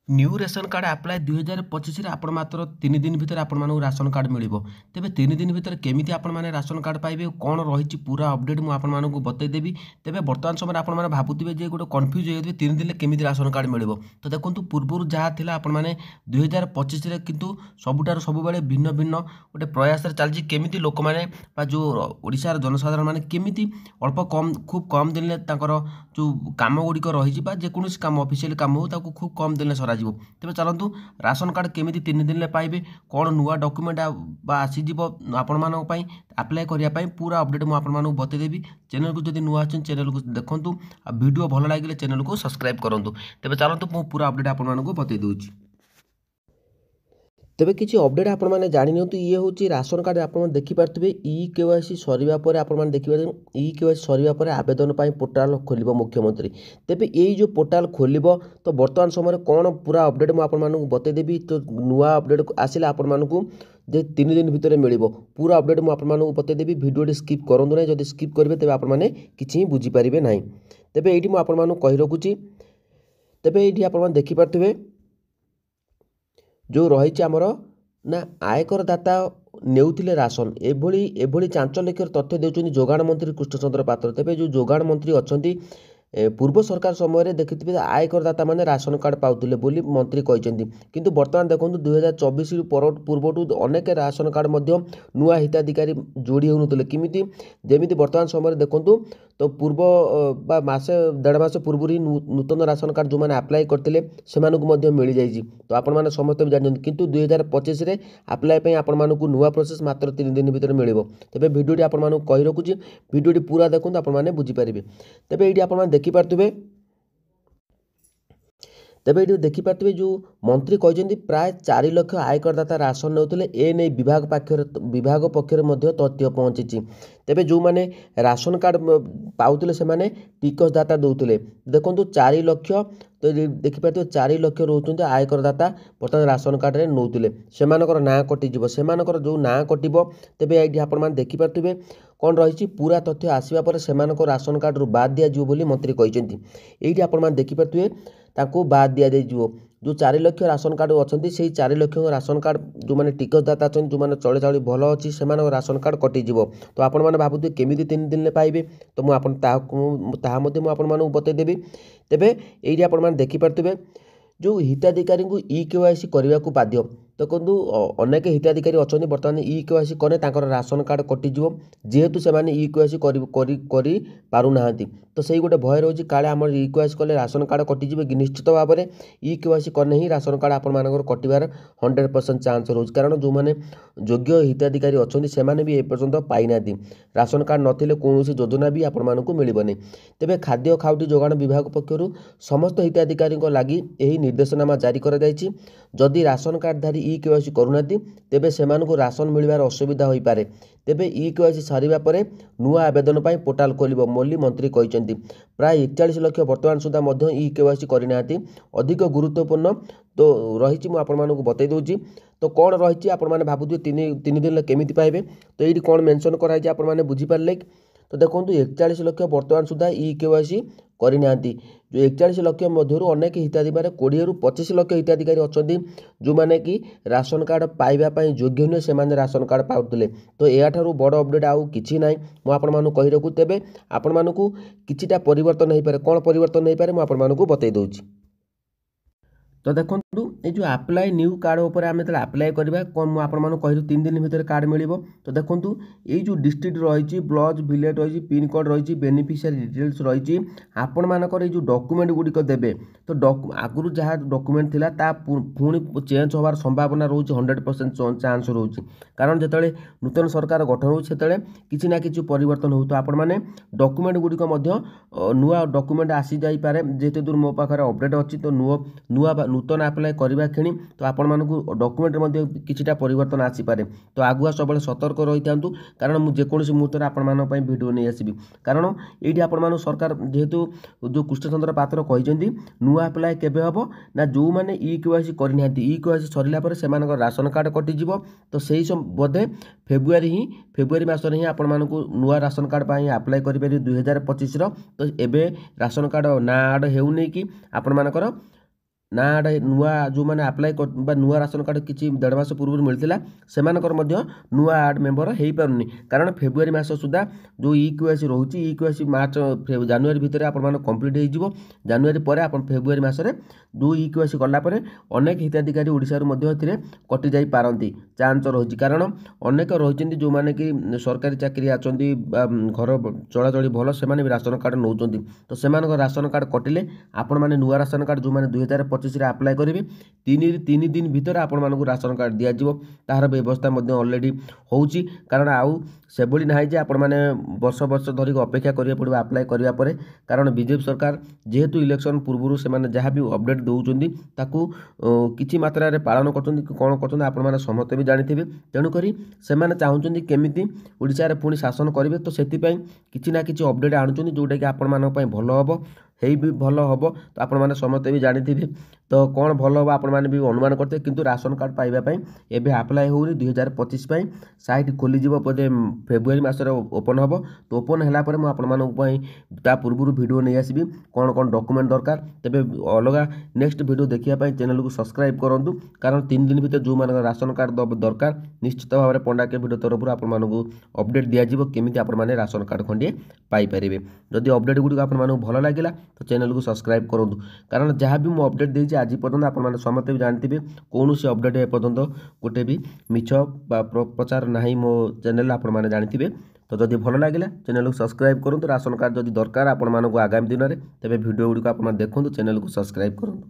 New ration card apply 2025 आपण मात्र 3 दिन भितर आपण मानू राशन कार्ड मिलिबो। तेबे 3 दिन भितर केमिति आपण माने राशन कार्ड पाइबे कोन रहिछि पूरा अपडेट मु आपण मानकु बतै देबी। तेबे वर्तमान समय आपण माने भाबुतिबे जे गोटे कन्फ्यूज होइबे 3 दिन ले केमिति राशन कार्ड मिलिबो। तो देखंतु पूर्वरु जहा थिला आपण माने 2025 रे किंतु सबुटार सब बेले भिन्न भिन्न गोटे प्रयास रे चलछि केमिति लोक माने बा जो ओडिसा र जनसाधारण माने केमिति अल्प कम खूब कम दिन ले तांकर जो काम गुड़िक रही जे कौन काम ऑफिशियल काम हो ताको खूब कम दिन सर तेज चलतु राशन कार्ड केमी 3 दिन में पाइबे कौन नुआ डॉक्यूमेंट आसीज आपण मान अप्लाई करने पूरा अपडेट मुझे बतईदेवी। चैनल को जब नुआ अच्छे चैनल को देखूँ वीडियो भल लगे चैनल को सब्सक्राइब करूँ। तेज चलतु मुझे पूरा अपडेट आपको बतई दूँ। तेबे किसी अपडेट आपण मैंने जानी ये हूँ राशन कार्ड आप देखिपे इ केवाईसी सरिबा परे आपण मैंने देखिए इ केवाईसी सरिबा परे आवेदन पर पोर्टाल खोल मुख्यमंत्री। तेबे ये जो पोर्टाल खोल तो बर्तमान समय कौन पूरा अपडेट मुझे बतईदेवी। तो नुआ अपडेट आसिले आपण मानकु जे 3 दिन भितर मिल पूरा अपडेट मुझे बतईदेवी। भिडियो स्किप करूँ ना जब स्किप करेंगे तेज आपने किसी बुझीपारे ना। तेबे ये मुझे कही रखुची। तेबे ये आप देखिपे जो रही आमर ना आयकर दाता नेउथिले राशन एभली चांचल्यकर तथ्य देउछन्ति जोगाण मंत्री कृष्णचंद्र पात्र। तेबे जो जोगाण मंत्री अछन्ति पूर्व सरकार समय देखिथिबे आयकर दाता माने राशन कार्ड पाउथिले बोली मंत्री कहिसेंति। किंतु वर्तमान देखंतु 2024 पूर्वटू अनेक राशन कार्ड मध्य नुआ हिताधिकारी जोड़ी होनुथिले किमिति जेमिति वर्तमान समय देखंतु तो पूर्व बा मासे 1.5 मास पूर्व ही नूतन राशन कार्ड जो मैंने अप्लाई करते से मिल जाइए। तो आपण मैंने समस्त भी जानते किंतु 2025 रे अप्लाई पे आपण मानकु नुआ प्रोसेस मात्र 3 दिन भितर मिल। तेबे वीडियोटी आपण मानकु कहि रखुची वीडियोटी पूरा देखंतु आपण माने बुझी पारिबे। तेबे एठी आपण माने देखि पारथुबे। तेबे ये देखिपे जो मंत्री कहते प्राय 4 लाख आयकरदाता राशन नौते ए नहीं विभाग पक्षर तथ्य पहुँची। तेबे जो मैंने राशन कार्ड पाउले से टिकसदाता दौले देखो 4 लाख। तो देखिपे 4 लाख रोच आयकरदाता बर्तमान राशन कार्ड में नौते से ना कटिज से जो ना कटो। तेबे ये आप देखिपे कौन रही पूरा तथ्य आसवा पर से राशन कार्ड रू बाद दिज्व मंत्री कहते। ये आप देखिपे ताको बाद दिया जाइए। जो 4 लाख राशन कार्ड अच्छी से 4 लाख राशन कार्ड जो मैंने टिकसदाता अच्छा जो मैंने चले चली भल अच्छी से राशन कार्ड कटिज। तो आपण मैंने भावुए केमी 3 दिन में पाइबे तो मुझे बतईदेवी। तेबे ये आप देखिपे जो हिताधिकारी को इ केवाईसी करने को बाध्य। तो कहूँ अनेक हिताधिकारी अच्छा बर्तमान इ केवाईसी कले राशन कार्ड कटिज जेहेतु से इ केवाईसी पारना। तो सही गोटे भय रही काले आम इ केवाईसी कले राशन कार्ड कटिज निश्चित भाव में इ केवाईसी कले ही राशन कार्ड आपण कटार 100% चांस रोज। कारण जो मैंने योग्य हिताधिकारी अच्छा से भी एपर्यंत पाईना राशन कार्ड नथिले कौन योजना भी आपण मानकु मिलबनी। तेबे खाद्य खाउटी जोगाण विभाग पक्षरु समस्त हिताधिकारी लगी यही निर्देशनामा जारी करा जायछि। जदि राशन कार्डधारी इ केवाईसी करूना तेबे सेमानकु राशन मिलबार असुविधा होई पारे। तेबे इ केवाईसी सारिबा परे नुआ आवेदन पाई पोर्टाल खोलिबो बोली मंत्री कहिसेंति। प्राय 41 लाख वर्तमान सुधा मध्य इ केवाईसी करिनाहांती। अधिक गुरुत्वपूर्ण तो रही मु आपण मानकु बतई दोछि। तो कौन रही आपण माने भाबुथि 3 दिन केमिति पाइबे। तो ये कौन मेंशन कराई आपण माने बुझी पारले। तो देखो 41 लाख वर्तमान सुधा इ केवाईसी करना। जो 41 लाख मध्य अनेक हिताधिकारी 20 ରୁ 25 लाख हिताधिकारी अच्छा जो मैंने कि राशन कार्ड पाइबापी योग्य नुहे से राशन कार्ड पाउले। तो या बड़ अपडेट आउ कि ना मुझे कही रखू। तेबे आपण मानकु किछिटा परिवर्तन हो पारे कौन परिवर्तन हो पारे मुझे बतई दूँ। तो देखो ये जो अप्लाई न्यू कार्ड उपर आम जो अप्लाई करवा कौन मुझे कही 3 दिन भीतर कार्ड मिल। तो देखो ये जो डिस्ट्रिक्ट रही ब्लॉक विलेज रही पिन कोड रही बेनिफिशियरी डिटेल्स रही आपण मानकर ये जो डॉक्यूमेंट गुड़िक देवे। तो आगुरी जहाँ डॉक्यूमेंट थिला ता पुणी चेंज होवार संभावना रोचे 100% चांस रोचे। कारण जिते नूतन सरकार गठन हो किसी ना कि परिवर्तन हो। तो आपण मैंने डॉक्यूमेंट गुड़िक नुआ डॉक्यूमेंट आसी जापे जेते दूर मो पाखे अपडेट अच्छी। तो नुआ नूतन अप्लाई करवा क्षणी तो आपण मानकु डॉक्यूमेंट किछिटा परिवर्तन आसीपारे। तो आगुआ सब सतर्क रही था। कारण मुझे जेकोसी मुहूर्त आपण वीडियो नहीं आसबि। कारण ये आपण सरकार जेहेतु जो कृष्णचंद्र पात्र कहते नुआ अप्लाई केबे हम ना जो मैंने इ केवाईसी करना इ केवाईसी सरला से राशन कार्ड कटिज। तो सही बोधे फेब्रुआरी मास ही आपण मानकु नुआ राशन कार्ड पाई अप्लाई करें 2025। तो एबे राशन कार्ड ना आड हेउनी कि आपण मानकर ନା ନୂଆ ଯେଉଁମାନେ ଆପ୍ଲାଏ ବା ନୂଆ ରାସନ କାର୍ଡ଼ କିଛି 1.5 ମାସ ପୂର୍ବରୁ ମିଳିଥିଲା ସେମାନଙ୍କର ମଧ୍ୟ ନୂଆ ଆର୍ଡ଼ ମେମ୍ବର ହେଇପାରୁନି, କାରଣ ଫେବୃଆରୀ ମାସ ସୁଦ୍ଧା ଯେଉଁ EKYC ରହୁଛି, EKYC ଜାନୁଆରୀ ଭିତରେ ଆପଣମାନେ କମ୍ପ୍ଲିଟ୍ ହେଇଯିବ। ଜାନୁଆରୀ ପରେ ଆପଣ ଫେବୃଆରୀ ମାସରେ ଯେଉଁ EKYC କଲା ପରେ ଅନେକ ହିତାଧିକାରୀ ଓଡ଼ିଶାରୁ ମଧ୍ୟ ଏଥିରେ କଟିଯାଇପାରନ୍ତି, ଚାନ୍ସ ରହିଛି। କାରଣ ଅନେକ ରହିଛନ୍ତି ଯେଉଁମାନେ କି ସରକାରୀ ଚାକିରି ଅଛନ୍ତି ବା ଘର ଚଳାଚଳି ଭଲ, ସେମାନେ ବି ରାସନ କାର୍ଡ଼ ନେଉଛନ୍ତି। ତ ସେମାନଙ୍କ ରାସନ କାର୍ଡ଼ କଟିଲେ ଆପଣମାନେ ନୂଆ ରାସନ କାର୍ଡ଼ ଯେଉଁମାନେ 2025ରେ ଆପ୍ଲାଏ କରିବେ 3 ଦିନ ଭିତରେ ଆପଣମାନଙ୍କୁ ରାସନ କାର୍ଡ଼ ଦିଆଯିବ। ତାହାର ବ୍ୟବସ୍ଥା ମଧ୍ୟ ଅଲରେଡ଼ି ହେଉଛି, କାରଣ ଆଉ ସେଭଳି ନାହିଁ ଯେ ଆପଣମାନେ ବର୍ଷ ଧରିକି ଅପେକ୍ଷା କରିବାକୁ ପଡ଼ିବ ଆପ୍ଲାଏ କରିବା ପରେ। କାରଣ ବିଜେପି ସରକାର ଯେହେତୁ ଇଲେକ୍ସନ୍ ପୂର୍ବରୁ ସେମାନେ ଯାହା ବି ଅପଡ଼େଟ୍ ଦେଉଛନ୍ତି ତାକୁ କିଛି ମାତ୍ରାରେ ପାଳନ କରୁଛନ୍ତି, କ'ଣ କରୁଛନ୍ତି ଆପଣମାନେ ସମସ୍ତେ ବି ଜାଣିଥିବେ। ତେଣୁକରି ସେମାନେ ଚାହୁଁଛନ୍ତି କେମିତି ଓଡ଼ିଶାରେ ପୁଣି ଶାସନ କରିବେ, ତ ସେଥିପାଇଁ କିଛି ନା କିଛି ଅପଡ଼େଟ୍ ଆଣୁଛନ୍ତି ଯେଉଁଟାକି ଆପଣମାନଙ୍କ ପାଇଁ ଭଲ ହେବ। ବି ଭଲ ହେବ ତ ଆପଣମାନେ ସମସ୍ତେ ବି ଜାଣିଥିବେ। ତ କ'ଣ ଭଲ ହେବ ଆପଣମାନେ ବି ଅନୁମାନ କରିଥିବେ। କିନ୍ତୁ ରାସନ କାର୍ଡ଼ ପାଇବା ପାଇଁ ଏବେ ଆପ୍ଲାଏ ହେଉନି, 2025 ପାଇଁ ସାଇଟ୍ ଖୋଲିଯିବ ବୋଧେ ଫେବୃଆରୀ ମାସରେ ଓପନ୍ ହେବ। ତ ଓପନ୍ ହେଲା ପରେ ମୁଁ ଆପଣମାନଙ୍କ ପାଇଁ ତା ପୂର୍ବରୁ ଭିଡ଼ିଓ ନେଇ ଆସିବି କ'ଣ ଡକୁମେଣ୍ଟ ଦରକାର। ତେବେ ଅଲଗା ନେକ୍ସଟ ଭିଡ଼ିଓ ଦେଖିବା ପାଇଁ ଚ୍ୟାନେଲକୁ ସବସ୍କ୍ରାଇବ୍ କରନ୍ତୁ, କାରଣ 3 ଦିନ ଭିତରେ ଯେଉଁମାନଙ୍କର ରାସନ କାର୍ଡ଼ ଦରକାର ନିଶ୍ଚିତ ଭାବରେ ପଣ୍ଡାକେ ଭିଡ଼ିଓ ତରଫରୁ ଆପଣମାନଙ୍କୁ ଅପଡ଼େଟ୍ ଦିଆଯିବ କେମିତି ଆପଣମାନେ ରାସନ କାର୍ଡ଼ ଖଣ୍ଡିଏ ପାଇପାରିବେ। ଯଦି ଅପଡ଼େଟ୍ ଗୁଡ଼ିକ ଆପଣମାନଙ୍କୁ ଭଲ ଲାଗିଲା ତ ଚ୍ୟାନେଲକୁ ସବସ୍କ୍ରାଇବ୍ କରନ୍ତୁ, କାରଣ ଯାହା ବି ମୁଁ ଅପଡ଼େଟ୍ ଦେଇଛି ଆଜି ପର୍ଯ୍ୟନ୍ତ ଆପଣମାନେ ସମସ୍ତେ ବି ଜାଣିଥିବେ କୌଣସି ଅପଡ଼େଟ୍ ଏପର୍ଯ୍ୟନ୍ତ ଗୋଟେ ବି ମିଛ ବା ପ୍ରଚାର ନାହିଁ ମୋ ଚ୍ୟାନେଲରେ, ଆପଣମାନେ ଜାଣିଥିବେ। ତ ଯଦି ଭଲ ଲାଗିଲା ଚ୍ୟାନେଲକୁ ସବସ୍କ୍ରାଇବ୍ କରନ୍ତୁ। ରାସନ କାର୍ଡ଼ ଯଦି ଦରକାର ଆପଣମାନଙ୍କୁ ଆଗାମୀ ଦିନରେ, ତେବେ ଭିଡ଼ିଓ ଗୁଡ଼ିକ ଆପଣମାନେ ଦେଖନ୍ତୁ, ଚ୍ୟାନେଲକୁ ସବସ୍କ୍ରାଇବ୍ କରନ୍ତୁ।